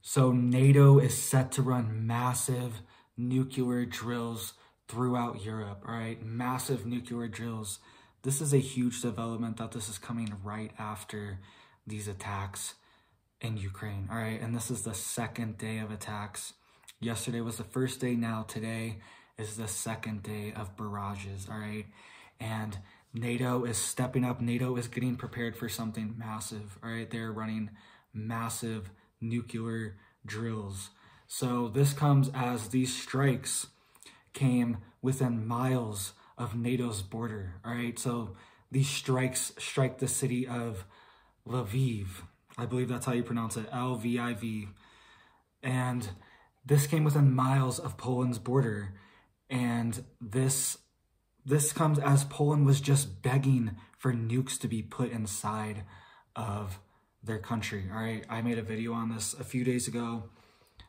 So NATO is set to run massive nuclear drills throughout Europe, all right? Massive nuclear drills. This is a huge development that this is coming right after these attacks in Ukraine, all right? And this is the second day of attacks. Yesterday was the first day. Now today is the second day of barrages, all right? And NATO is stepping up. NATO is getting prepared for something massive, all right? They're running massive nuclear drills. So this comes as these strikes came within miles of NATO's border, all right? So these strikes strike the city of Lviv. I believe that's how you pronounce it, Lviv. And this came within miles of Poland's border. And this comes as Poland was just begging for nukes to be put inside of their country, all right? I made a video on this a few days ago,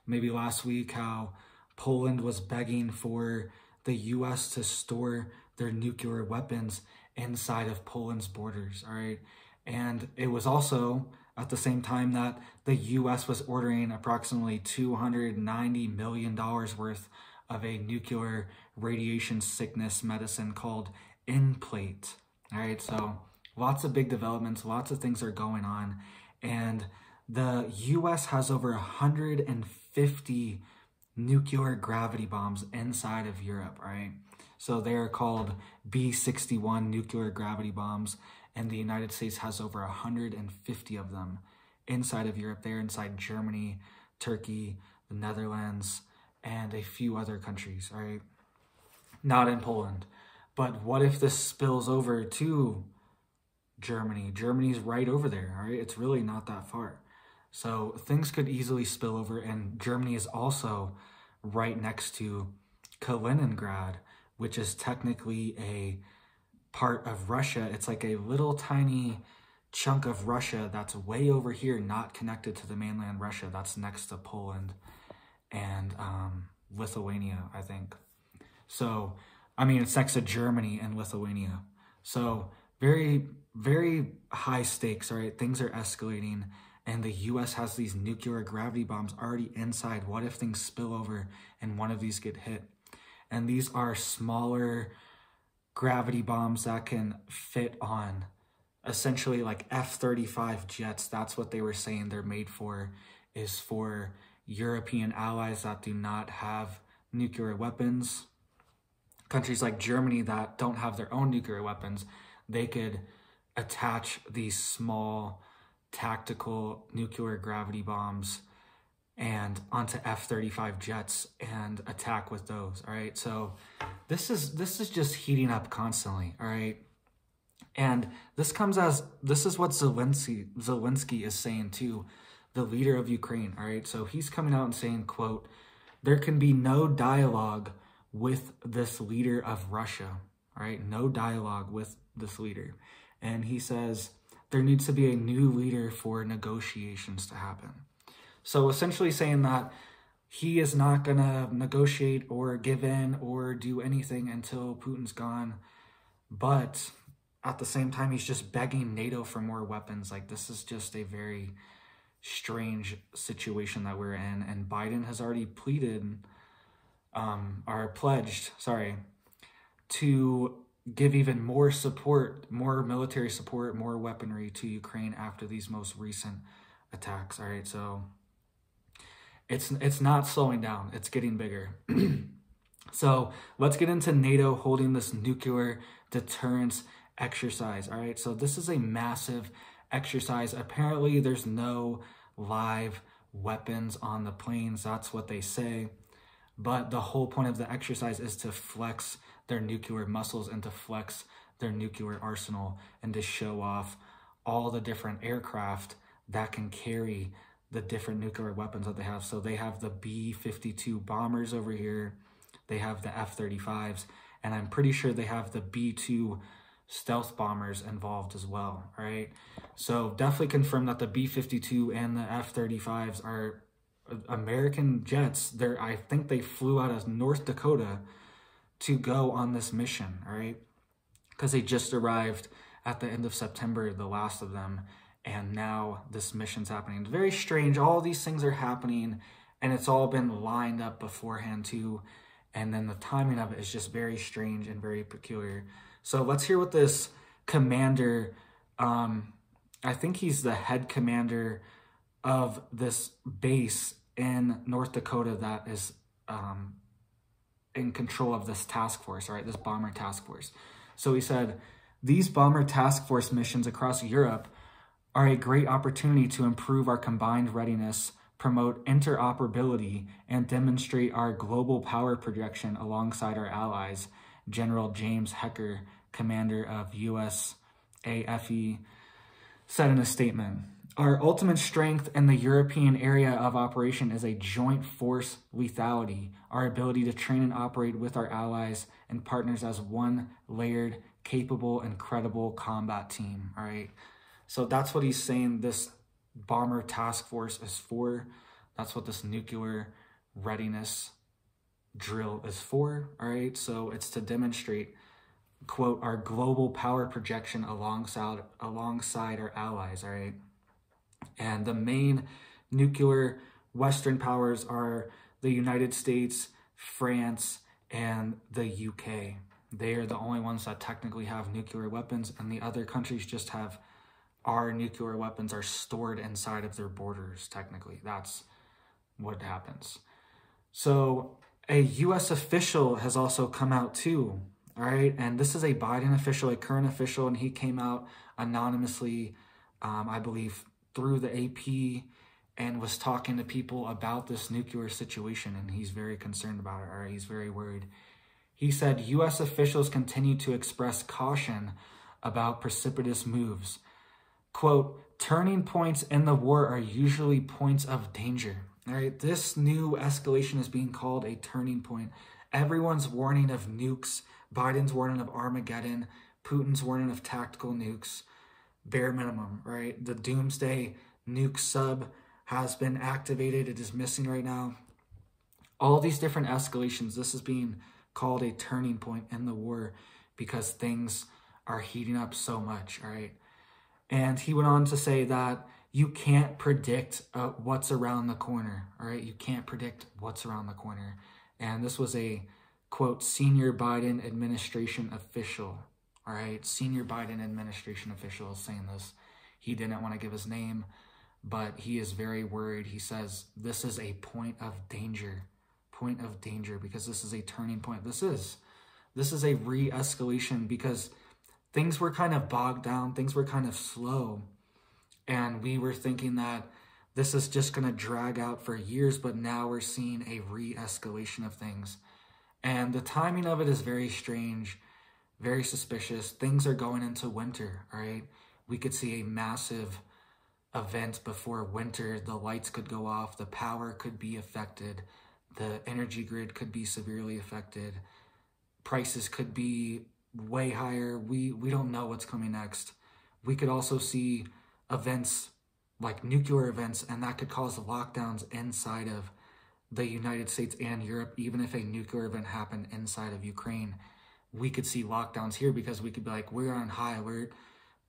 maybe last week, how Poland was begging for the US to store their nuclear weapons inside of Poland's borders, all right? And it was also at the same time that the US was ordering approximately $290 million worth of a nuclear radiation sickness medicine called Nplate, all right? So lots of big developments, lots of things are going on. And the US has over 150 nuclear gravity bombs inside of Europe, right? So they are called B-61 nuclear gravity bombs, and the United States has over 150 of them inside of Europe. They're inside Germany, Turkey, the Netherlands, and a few other countries, right? Not in Poland. But what if this spills over to Germany? Germany's right over there, all right? It's really not that far. So things could easily spill over, and Germany is also right next to Kaliningrad, which is technically a part of Russia. It's like a little tiny chunk of Russia that's way over here, not connected to the mainland Russia. That's next to Poland and Lithuania, I think. So, I mean, it's next to Germany and Lithuania. So very, very high stakes, all right? Things are escalating, and the US has these nuclear gravity bombs already inside. What if things spill over and one of these get hit? And these are smaller gravity bombs that can fit on essentially like F-35 jets. That's what they were saying they're made for, is for European allies that do not have nuclear weapons. Countries like Germany that don't have their own nuclear weapons, they could attach these small tactical nuclear gravity bombs and onto F-35 jets and attack with those, all right? So this is just heating up constantly, all right? And this is what Zelensky is saying too, the leader of Ukraine, all right? So he's coming out and saying, quote, "There can be no dialogue with this leader of Russia," all right? No dialogue with this leader. And he says there needs to be a new leader for negotiations to happen. So essentially saying that he is not going to negotiate or give in or do anything until Putin's gone. But at the same time, he's just begging NATO for more weapons. Like, this is just a very strange situation that we're in. And Biden has already pledged, to give even more support, more military support, more weaponry to Ukraine after these most recent attacks, all right? So it's not slowing down, it's getting bigger. So let's get into NATO holding this nuclear deterrence exercise, all right? So this is a massive exercise. Apparently there's no live weapons on the planes, that's what they say. But the whole point of the exercise is to flex their nuclear muscles and to flex their nuclear arsenal and to show off all the different aircraft that can carry the different nuclear weapons that they have. So they have the B-52 bombers over here. They have the F-35s, and I'm pretty sure they have the B-2 stealth bombers involved as well, all right? So definitely confirm that the B-52 and the F-35s are American jets. I think they flew out of North Dakota to go on this mission, all right? Because they just arrived at the end of September, the last of them, and now this mission's happening. It's very strange. All these things are happening, and it's all been lined up beforehand too. And then the timing of it is just very strange and very peculiar. So let's hear what this commander, I think he's the head commander of this base in North Dakota that is in control of this task force, right? This bomber task force. So he said, these bomber task force missions across Europe are a great opportunity to improve our combined readiness, promote interoperability, and demonstrate our global power projection alongside our allies, General James Hecker, commander of USAFE, said in a statement. Our ultimate strength in the European area of operation is a joint force lethality, our ability to train and operate with our allies and partners as one layered, capable, and credible combat team, all right? So that's what he's saying this bomber task force is for. That's what this nuclear readiness drill is for, all right? So it's to demonstrate, quote, our global power projection alongside our allies, all right? And the main nuclear Western powers are the United States, France, and the UK. They are the only ones that technically have nuclear weapons, and the other countries just have our nuclear weapons are stored inside of their borders, technically. That's what happens. So a U.S. official has also come out too, all right? And this is a Biden official, a current official, and he came out anonymously, I believe, through the AP, and was talking to people about this nuclear situation, and he's very concerned about it, or he's very worried. He said, U.S. officials continue to express caution about precipitous moves. Quote, turning points in the war are usually points of danger. All right, this new escalation is being called a turning point. Everyone's warning of nukes. Biden's warning of Armageddon. Putin's warning of tactical nukes. Bare minimum, right? The doomsday nuke sub has been activated. It is missing right now. All these different escalations, this is being called a turning point in the war because things are heating up so much, all right? And he went on to say that you can't predict what's around the corner, all right? You can't predict what's around the corner. And this was a, quote, senior Biden administration official, all right? Senior Biden administration official is saying this. He didn't want to give his name, but he is very worried. He says, this is a point of danger, because this is a turning point. This is a re-escalation because things were kind of bogged down. Things were kind of slow. And we were thinking that this is just going to drag out for years, but now we're seeing a re-escalation of things. And the timing of it is very strange, very suspicious. Things are going into winter, all right? We could see a massive event before winter. The lights could go off. The power could be affected. The energy grid could be severely affected. Prices could be way higher. We don't know what's coming next. We could also see events like nuclear events, and that could cause lockdowns inside of the United States and Europe. Even if a nuclear event happened inside of Ukraine, we could see lockdowns here because we could be like, we're on high alert,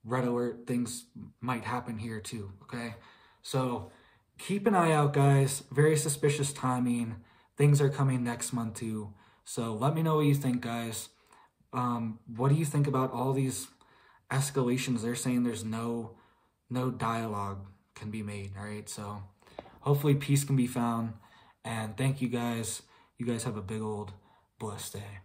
red alert, things might happen here too, okay? So keep an eye out, guys. Very suspicious timing. Things are coming next month too. So let me know what you think, guys. What do you think about all these escalations? They're saying there's no dialogue can be made, all right? So hopefully peace can be found. And thank you guys. You guys have a big old blessed day.